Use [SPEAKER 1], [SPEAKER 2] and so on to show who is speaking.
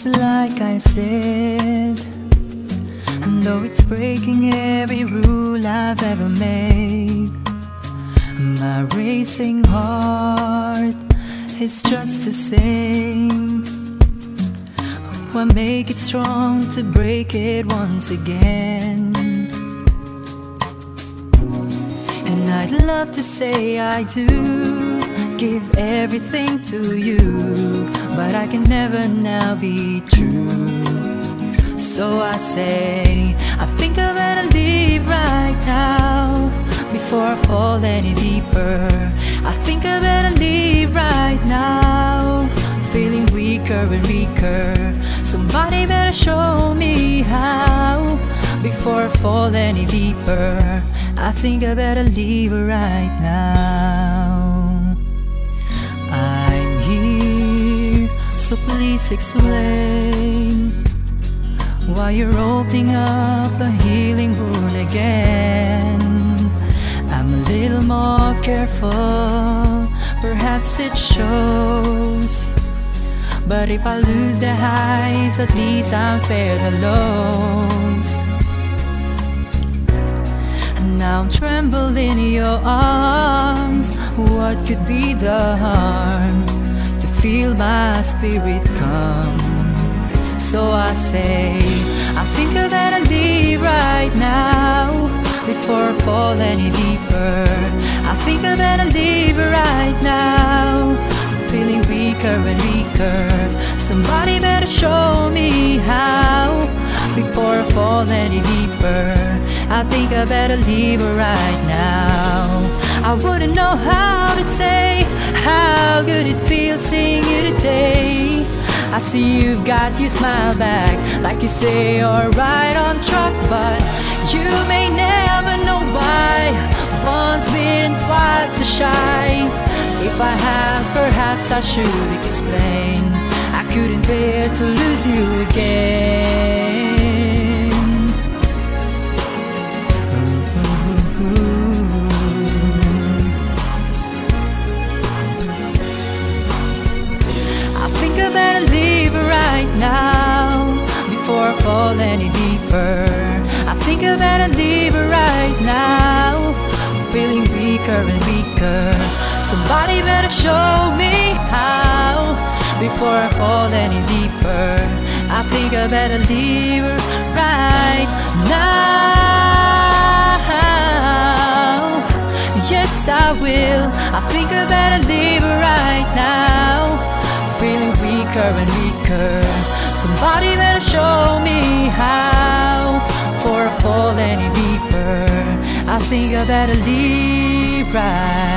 [SPEAKER 1] Just like I said, and though it's breaking every rule I've ever made, my racing heart is just the same. Oh, I make it strong to break it once again. And I'd love to say I do give everything to you, but I can never now be true. So I say, I think I better leave right now before I fall any deeper. I think I better leave right now, feeling weaker and weaker. Somebody better show me how before I fall any deeper. I think I better leave right now. I'm here, so please explain why you're opening up a healing wound again. I'm a little more careful, perhaps it shows. But if I lose the highs, at least I'll spare the lows. And now I'm trembling in your arms. What could be the harm to feel my spirit come? So I say, I think I better leave right now before I fall any deeper. I think I better leave right now, feeling weaker and weaker. Somebody better show me how before I fall any deeper. I think I better leave right now. I wouldn't know how to say how good it feels seeing you today. I see you've got your smile back, like you say you're right on track, but you may never know why. Once bitten, twice as shy. If I had, perhaps I should explain. I couldn't bear to lose you again. I think I better leave right now before I fall any deeper. I think I better leave right now, feeling weaker and weaker. Somebody better show me how before I fall any deeper. I think I better leave right now. Yes, I will. I think I better leave right now, feeling weaker and weaker. Somebody better show me how before I fall any deeper. I think I better leave right